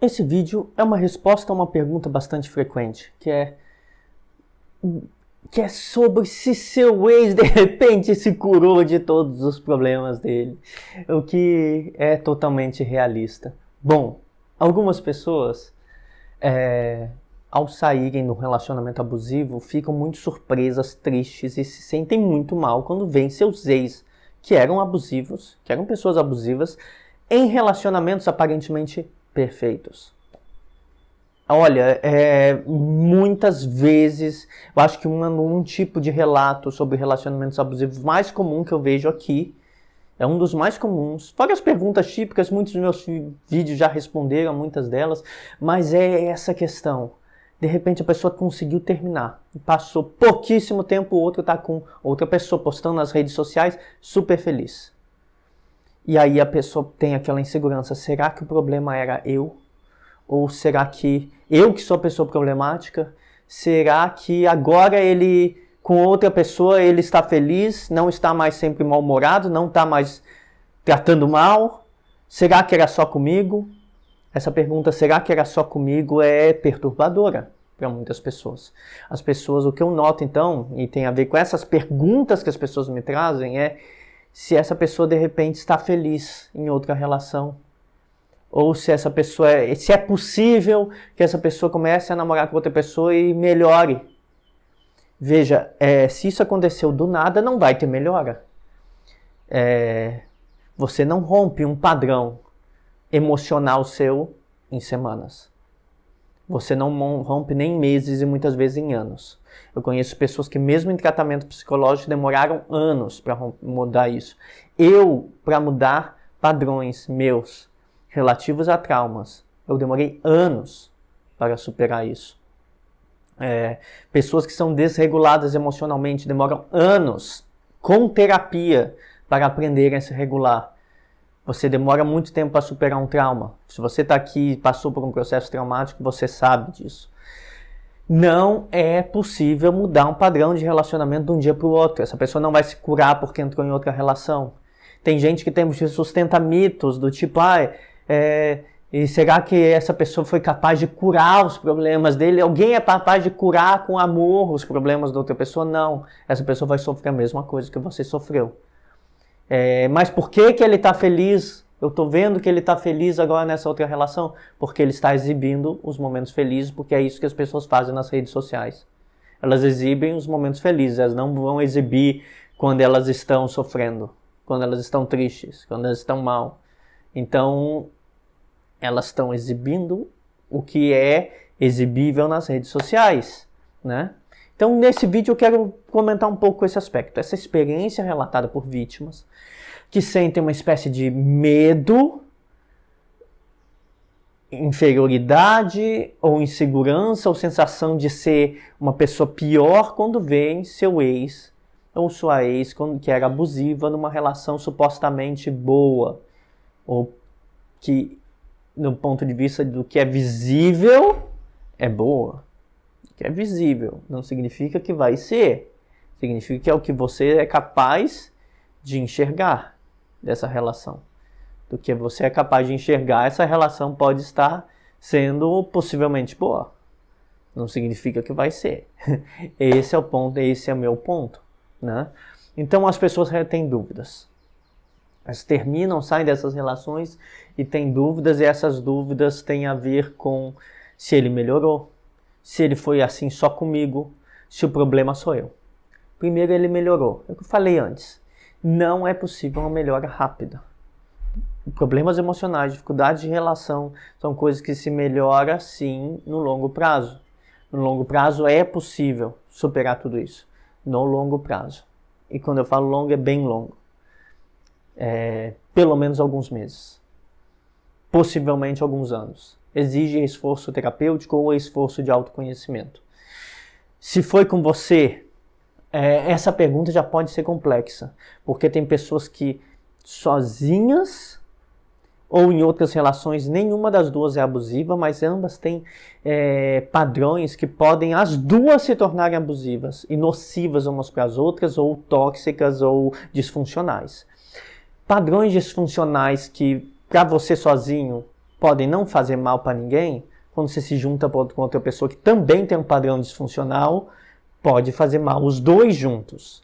Esse vídeo é uma resposta a uma pergunta bastante frequente, que é sobre se seu ex de repente se curou de todos os problemas dele, o que é totalmente realista. Bom, algumas pessoas, ao saírem do relacionamento abusivo, ficam muito surpresas, tristes e se sentem muito mal quando veem seus ex, que eram abusivos, que eram pessoas abusivas, em relacionamentos aparentemente perfeitos. Olha, muitas vezes, eu acho que um tipo de relato sobre relacionamentos abusivos mais comum que eu vejo aqui, é um dos mais comuns. Fora as perguntas típicas, muitos dos meus vídeos já responderam a muitas delas, mas é essa questão. De repente a pessoa conseguiu terminar, passou pouquíssimo tempo, o outro está com outra pessoa postando nas redes sociais, super feliz. E aí a pessoa tem aquela insegurança, será que o problema era eu? Ou será que eu que sou a pessoa problemática? Será que agora ele, com outra pessoa, ele está feliz, não está mais sempre mal-humorado, não está mais tratando mal? Será que era só comigo? Essa pergunta, será que era só comigo, é perturbadora para muitas pessoas. As pessoas, o que eu noto então, e tem a ver com essas perguntas que as pessoas me trazem, é se essa pessoa de repente está feliz em outra relação. Ou se essa pessoa, se é possível que essa pessoa comece a namorar com outra pessoa e melhore. Veja, se isso aconteceu do nada, não vai ter melhora. Você não rompe um padrão emocional seu em semanas. Você não rompe nem em meses e muitas vezes em anos. Eu conheço pessoas que mesmo em tratamento psicológico demoraram anos para mudar isso. Para mudar padrões meus relativos a traumas, eu demorei anos para superar isso. Pessoas que são desreguladas emocionalmente demoram anos com terapia para aprenderem a se regular. Você demora muito tempo para superar um trauma. Se você está aqui e passou por um processo traumático, você sabe disso. Não é possível mudar um padrão de relacionamento de um dia para o outro. Essa pessoa não vai se curar porque entrou em outra relação. Tem gente que sustenta mitos do tipo, e será que essa pessoa foi capaz de curar os problemas dele? Alguém é capaz de curar com amor os problemas da outra pessoa? Não. Essa pessoa vai sofrer a mesma coisa que você sofreu. Mas por que ele está feliz? Eu estou vendo que ele está feliz agora nessa outra relação. Porque ele está exibindo os momentos felizes, porque é isso que as pessoas fazem nas redes sociais. Elas exibem os momentos felizes, elas não vão exibir quando elas estão sofrendo, quando elas estão tristes, quando elas estão mal. Então, elas estão exibindo o que é exibível nas redes sociais, né? Então, nesse vídeo eu quero comentar um pouco esse aspecto, essa experiência relatada por vítimas que sentem uma espécie de medo, inferioridade ou insegurança ou sensação de ser uma pessoa pior quando veem seu ex ou sua ex que era abusiva numa relação supostamente boa, ou que, no ponto de vista do que é visível, é boa. O que é visível não significa que vai ser. Significa que é o que você é capaz de enxergar dessa relação. Do que você é capaz de enxergar, essa relação pode estar sendo possivelmente boa. Não significa que vai ser. Esse é o ponto, esse é o meu ponto, né? Então as pessoas têm dúvidas. Elas terminam, saem dessas relações e têm dúvidas, e essas dúvidas têm a ver com se ele melhorou, se ele foi assim só comigo, se o problema sou eu. Primeiro, ele melhorou. É o que eu falei antes. Não é possível uma melhora rápida. Problemas emocionais, dificuldades de relação, são coisas que se melhoram sim no longo prazo. No longo prazo é possível superar tudo isso. No longo prazo. E quando eu falo longo, é bem longo. Pelo menos alguns meses. Possivelmente alguns anos. Exige esforço terapêutico ou esforço de autoconhecimento. Se foi com você, essa pergunta já pode ser complexa, porque tem pessoas que sozinhas ou em outras relações, nenhuma das duas é abusiva, mas ambas têm padrões que podem as duas se tornarem abusivas e nocivas umas para as outras, ou tóxicas ou disfuncionais. Padrões disfuncionais que para você sozinho podem não fazer mal para ninguém, quando você se junta com outra pessoa que também tem um padrão disfuncional, pode fazer mal os dois juntos.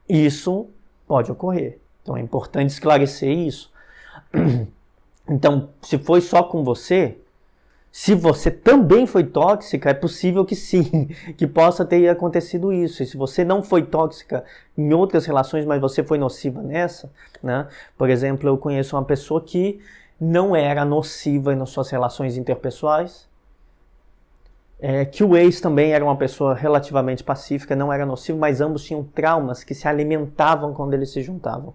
Isso pode ocorrer. Então é importante esclarecer isso. Então, se foi só com você, se você também foi tóxica, é possível que sim, que possa ter acontecido isso. E se você não foi tóxica em outras relações, mas você foi nociva nessa, né? Por exemplo, eu conheço uma pessoa que não era nociva nas suas relações interpessoais, que o ex também era uma pessoa relativamente pacífica, não era nocivo, mas ambos tinham traumas que se alimentavam quando eles se juntavam.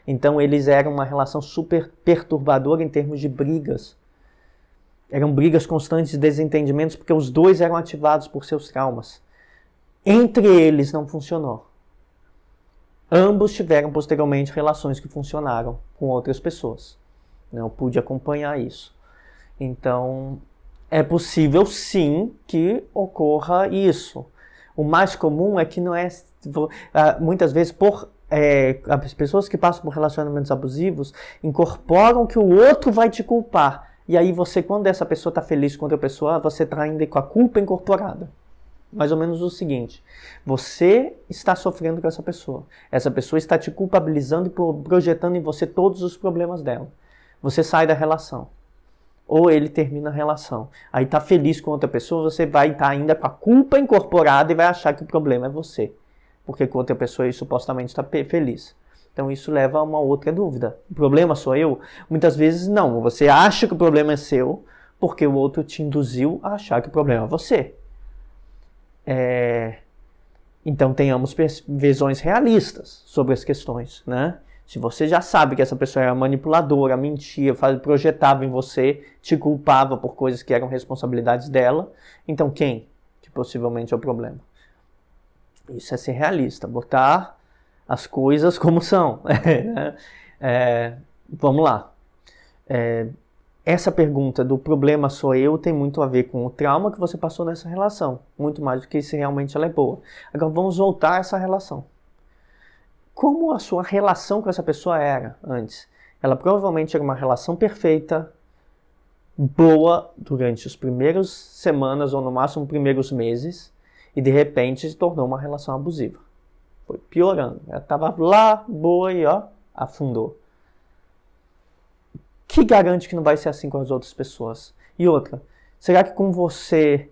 Então eles eram uma relação super perturbadora em termos de brigas. Eram brigas constantes, desentendimentos, porque os dois eram ativados por seus traumas. Entre eles não funcionou. Ambos tiveram posteriormente relações que funcionaram com outras pessoas. Eu pude acompanhar isso. Então, é possível sim que ocorra isso. O mais comum é que não é... Muitas vezes, as pessoas que passam por relacionamentos abusivos incorporam que o outro vai te culpar. E aí você, quando essa pessoa está feliz com outra pessoa, você está ainda com a culpa incorporada. Mais ou menos o seguinte: você está sofrendo com essa pessoa. Essa pessoa está te culpabilizando e projetando em você todos os problemas dela. Você sai da relação. Ou ele termina a relação. Aí está feliz com outra pessoa, você vai estar ainda com a culpa incorporada e vai achar que o problema é você. Porque com outra pessoa ele supostamente está feliz. Então isso leva a uma outra dúvida. O problema sou eu? Muitas vezes não. Você acha que o problema é seu porque o outro te induziu a achar que o problema é você. Então tenhamos visões realistas sobre as questões, né? Se você já sabe que essa pessoa era manipuladora, mentia, projetava em você, te culpava por coisas que eram responsabilidades dela, então quem que possivelmente é o problema? Isso é ser realista, botar as coisas como são. Vamos lá. Essa pergunta do problema sou eu tem muito a ver com o trauma que você passou nessa relação. Muito mais do que se realmente ela é boa. Agora vamos voltar a essa relação. Como a sua relação com essa pessoa era antes? Ela provavelmente era uma relação perfeita, boa durante os primeiros semanas ou no máximo primeiros meses, e de repente se tornou uma relação abusiva. Foi piorando. Ela estava lá, boa e afundou. Que garante que não vai ser assim com as outras pessoas? E outra, será que com você,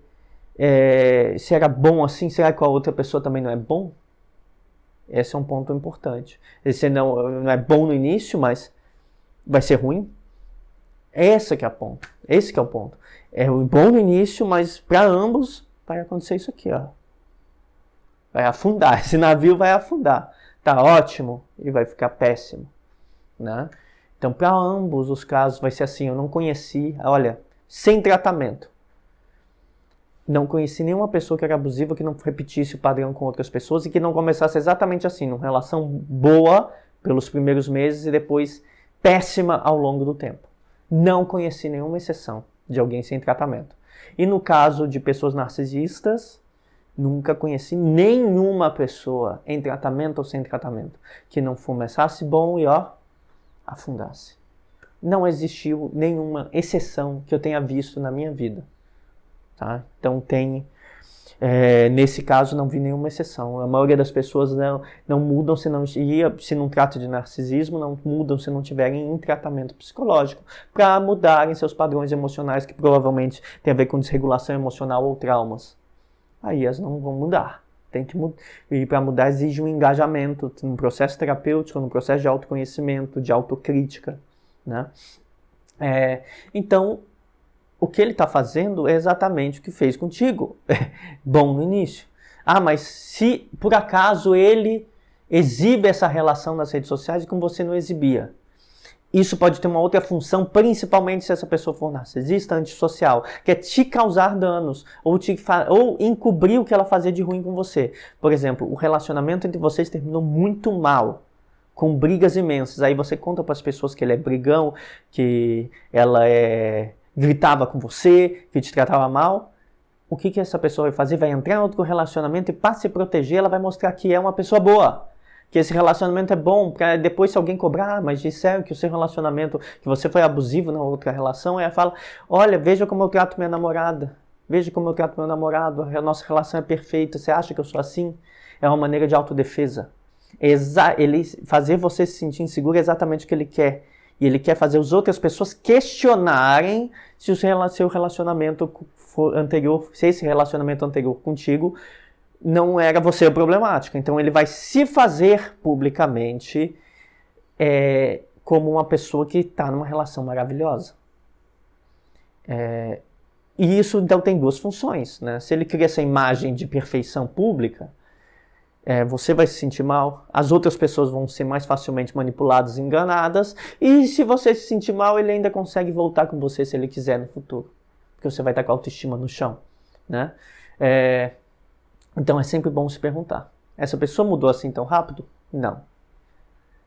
se era bom assim, será que com a outra pessoa também não é bom? Esse é um ponto importante. Esse não é bom no início, mas vai ser ruim? Esse que é o ponto. Esse que é o ponto. É bom no início, mas para ambos vai acontecer isso aqui, vai afundar, esse navio vai afundar. Tá ótimo e vai ficar péssimo, né? Então, para ambos os casos vai ser assim, eu não conheci, olha, sem tratamento. Não conheci nenhuma pessoa que era abusiva que não repetisse o padrão com outras pessoas e que não começasse exatamente assim, numa relação boa pelos primeiros meses e depois péssima ao longo do tempo. Não conheci nenhuma exceção de alguém sem tratamento. E no caso de pessoas narcisistas, nunca conheci nenhuma pessoa em tratamento ou sem tratamento que não começasse bom e afundasse. Não existiu nenhuma exceção que eu tenha visto na minha vida. Tá? Então nesse caso não vi nenhuma exceção. A maioria das pessoas não mudam se não trata de narcisismo, não mudam se não tiverem em tratamento psicológico para mudarem seus padrões emocionais que provavelmente tem a ver com desregulação emocional ou traumas. Aí elas não vão mudar. Tem que e para mudar exige um engajamento no processo terapêutico, no processo de autoconhecimento, de autocrítica, né? Então, o que ele está fazendo é exatamente o que fez contigo. Bom no início. Mas se por acaso ele exibe essa relação nas redes sociais e como você não exibia, isso pode ter uma outra função, principalmente se essa pessoa for narcisista, antissocial, que é te causar danos, ou encobrir o que ela fazia de ruim com você. Por exemplo, o relacionamento entre vocês terminou muito mal, com brigas imensas. Aí você conta para as pessoas que ele é brigão, que ela gritava com você, que te tratava mal. O que essa pessoa vai fazer? Vai entrar em outro relacionamento e para se proteger, ela vai mostrar que é uma pessoa boa, que esse relacionamento é bom, para depois se alguém cobrar, mas disseram que o seu relacionamento, que você foi abusivo na outra relação, ela fala, olha, veja como eu trato minha namorada, veja como eu trato meu namorado, a nossa relação é perfeita, você acha que eu sou assim? É uma maneira de autodefesa. Ele fazer você se sentir inseguro é exatamente o que ele quer. E ele quer fazer as outras pessoas questionarem se o seu relacionamento anterior, se esse relacionamento anterior contigo não era você o problemático. Então ele vai se fazer publicamente como uma pessoa que está numa relação maravilhosa. E isso então tem duas funções, né? Se ele cria essa imagem de perfeição pública, você vai se sentir mal, as outras pessoas vão ser mais facilmente manipuladas e enganadas, e se você se sentir mal, ele ainda consegue voltar com você se ele quiser no futuro, porque você vai estar com a autoestima no chão, né? Então é sempre bom se perguntar, essa pessoa mudou assim tão rápido? Não.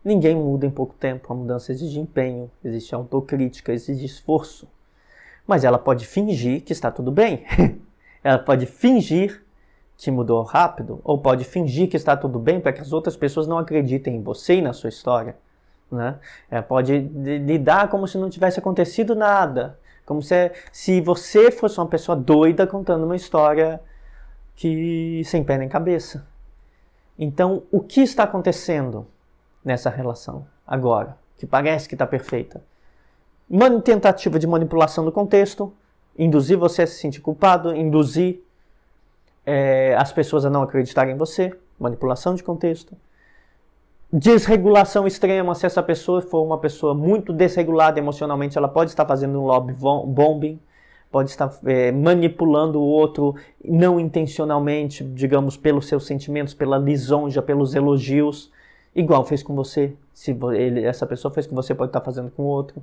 Ninguém muda em pouco tempo, a mudança exige empenho, existe autocrítica, exige esforço, mas ela pode fingir que está tudo bem, ela pode fingir que mudou rápido, ou pode fingir que está tudo bem para que as outras pessoas não acreditem em você e na sua história, né? Pode lidar como se não tivesse acontecido nada, como se você fosse uma pessoa doida contando uma história sem pé nem cabeça. Então, o que está acontecendo nessa relação agora, que parece que está perfeita? Uma tentativa de manipulação do contexto, induzir você a se sentir culpado, induzir as pessoas a não acreditarem em você, manipulação de contexto. Desregulação extrema, se essa pessoa for uma pessoa muito desregulada emocionalmente, ela pode estar fazendo um love bombing, pode estar manipulando o outro não intencionalmente, digamos, pelos seus sentimentos, pela lisonja, pelos elogios, igual fez com você. Se essa pessoa fez com você, pode estar fazendo com o outro.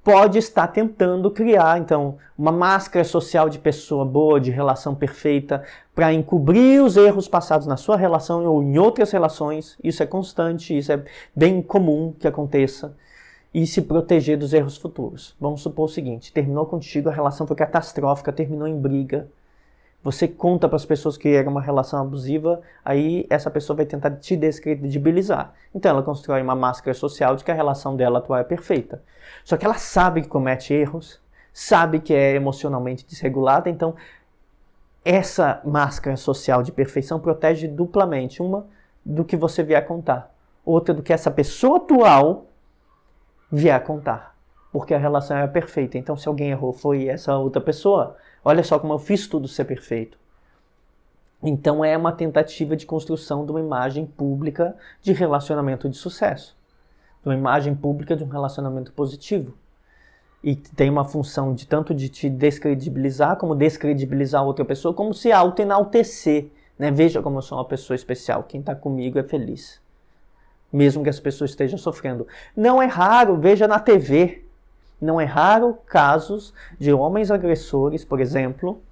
Pode estar tentando criar, então, uma máscara social de pessoa boa, de relação perfeita, para encobrir os erros passados na sua relação ou em outras relações. Isso é constante, isso é bem comum que aconteça. E se proteger dos erros futuros. Vamos supor o seguinte, terminou contigo, a relação foi catastrófica, terminou em briga. Você conta para as pessoas que era uma relação abusiva, aí essa pessoa vai tentar te descredibilizar. Então ela constrói uma máscara social de que a relação dela atual é perfeita. Só que ela sabe que comete erros, sabe que é emocionalmente desregulada, então essa máscara social de perfeição protege duplamente. Uma do que você vier a contar, outra do que essa pessoa atual vier a contar. Porque a relação é perfeita. Então se alguém errou, foi essa outra pessoa. Olha só como eu fiz tudo ser perfeito. Então é uma tentativa de construção de uma imagem pública de relacionamento de sucesso. De uma imagem pública de um relacionamento positivo. E tem uma função de tanto de te descredibilizar, como descredibilizar outra pessoa, como se auto-enaltecer. Né? Veja como eu sou uma pessoa especial. Quem está comigo é feliz. Mesmo que as pessoas estejam sofrendo. Não é raro, veja na TV. Não é raro casos de homens agressores, por exemplo,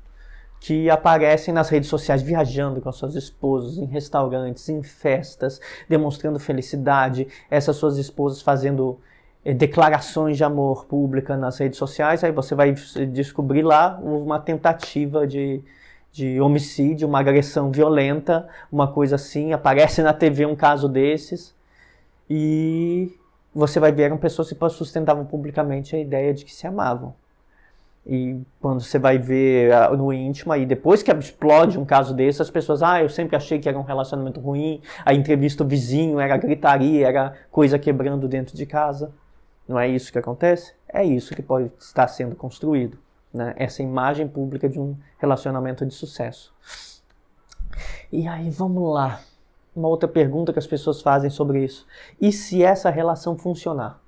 que aparecem nas redes sociais viajando com suas esposas em restaurantes, em festas, demonstrando felicidade, essas suas esposas fazendo declarações de amor pública nas redes sociais, aí você vai descobrir lá uma tentativa de homicídio, uma agressão violenta, uma coisa assim, aparece na TV um caso desses, e você vai ver eram pessoas que sustentavam publicamente a ideia de que se amavam. E quando você vai ver no íntimo, aí depois que explode um caso desse, as pessoas, eu sempre achei que era um relacionamento ruim, a entrevista do vizinho era gritaria, era coisa quebrando dentro de casa. Não é isso que acontece? É isso que pode estar sendo construído, né? Essa imagem pública de um relacionamento de sucesso. E aí, vamos lá. Uma outra pergunta que as pessoas fazem sobre isso. E se essa relação funcionar?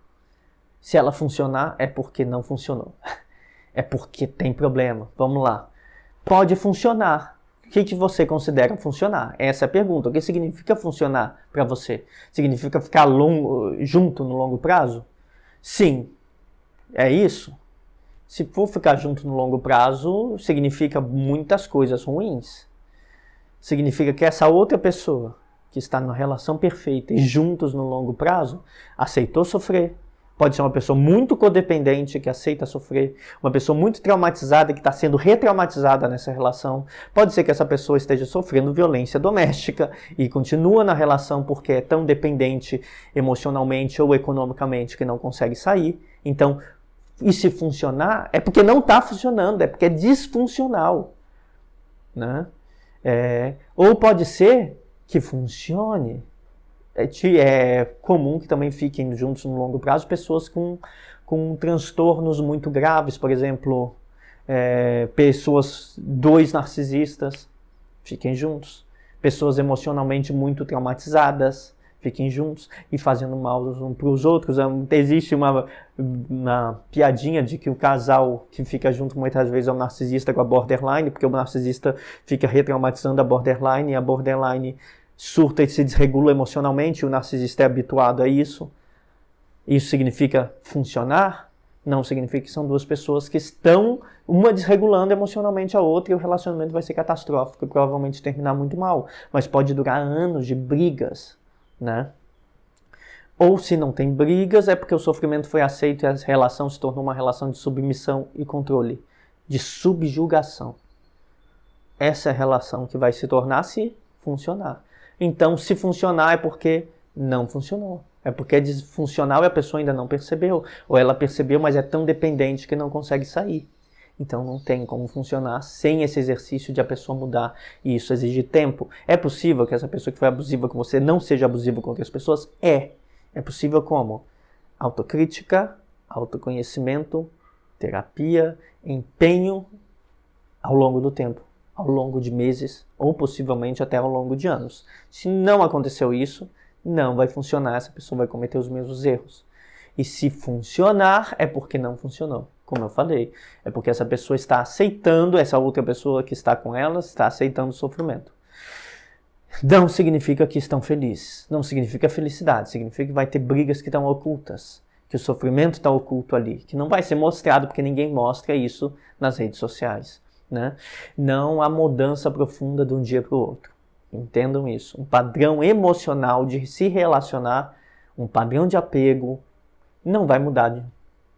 Se ela funcionar, é porque não funcionou. É porque tem problema. Vamos lá. Pode funcionar. O que você considera funcionar? Essa é a pergunta. O que significa funcionar para você? Significa ficar junto no longo prazo? Sim. É isso? Se for ficar junto no longo prazo, significa muitas coisas ruins. Significa que essa outra pessoa que está numa relação perfeita e juntos no longo prazo, aceitou sofrer, Pode ser uma pessoa muito codependente que aceita sofrer, uma pessoa muito traumatizada que está sendo retraumatizada nessa relação. Pode ser que essa pessoa esteja sofrendo violência doméstica e continua na relação porque é tão dependente emocionalmente ou economicamente que não consegue sair. Então, e se funcionar, é porque não está funcionando, é porque é disfuncional, né? Ou pode ser que funcione. É comum que também fiquem juntos no longo prazo pessoas com transtornos muito graves, por exemplo, dois narcisistas, fiquem juntos. Pessoas emocionalmente muito traumatizadas, fiquem juntos e fazendo mal uns para os outros. Existe uma piadinha de que o casal que fica junto muitas vezes é o narcisista com a borderline, porque o narcisista fica retraumatizando a borderline e a borderline surta e se desregula emocionalmente, o narcisista é habituado a isso. Isso significa funcionar? Não significa que são duas pessoas que estão, uma desregulando emocionalmente a outra e o relacionamento vai ser catastrófico e provavelmente terminar muito mal. Mas pode durar anos de brigas, né? Ou se não tem brigas, é porque o sofrimento foi aceito e a relação se tornou uma relação de submissão e controle, de subjugação. Essa é a relação que vai se tornar se funcionar. Então, se funcionar é porque não funcionou. É porque é disfuncional e a pessoa ainda não percebeu. Ou ela percebeu, mas é tão dependente que não consegue sair. Então, não tem como funcionar sem esse exercício de a pessoa mudar. E isso exige tempo. É possível que essa pessoa que foi abusiva com você não seja abusiva com outras pessoas? É. É possível como? Autocrítica, autoconhecimento, terapia, empenho ao longo do tempo. Ao longo de meses ou possivelmente até ao longo de anos. Se não aconteceu isso, não vai funcionar, essa pessoa vai cometer os mesmos erros. E se funcionar, é porque não funcionou. Como eu falei, é porque essa pessoa está aceitando, essa outra pessoa que está com ela, está aceitando o sofrimento. Não significa que estão felizes, não significa felicidade, significa que vai ter brigas que estão ocultas, que o sofrimento está oculto ali, que não vai ser mostrado porque ninguém mostra isso nas redes sociais. Né? Não há mudança profunda de um dia para o outro. Entendam isso. Um padrão emocional de se relacionar, um padrão de apego, não vai mudar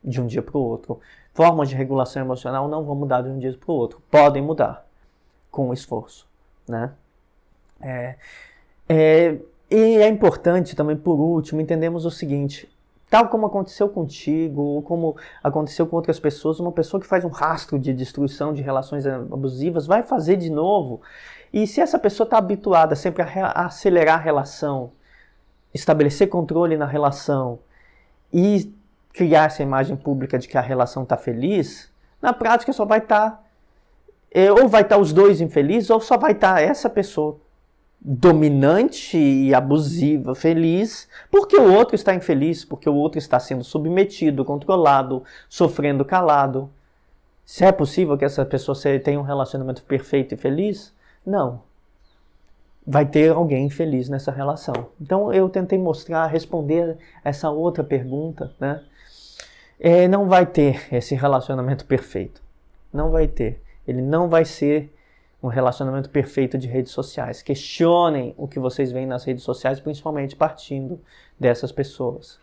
de um dia para o outro. Formas de regulação emocional não vão mudar de um dia para o outro. Podem mudar com esforço. Né? E é importante também, por último, entendermos o seguinte. Tal como aconteceu contigo, ou como aconteceu com outras pessoas, uma pessoa que faz um rastro de destruição de relações abusivas vai fazer de novo. E se essa pessoa está habituada sempre a acelerar a relação, estabelecer controle na relação e criar essa imagem pública de que a relação está feliz, na prática só vai estar, ou vai estar os dois infelizes, ou só vai estar essa pessoa dominante e abusiva, feliz, porque o outro está infeliz, porque o outro está sendo submetido, controlado, sofrendo calado. Se é possível que essa pessoa tenha um relacionamento perfeito e feliz? Não. Vai ter alguém infeliz nessa relação. Então eu tentei responder essa outra pergunta, né? Não vai ter esse relacionamento perfeito. Não vai ter. Ele não vai ser um relacionamento perfeito de redes sociais. Questionem o que vocês veem nas redes sociais, principalmente partindo dessas pessoas.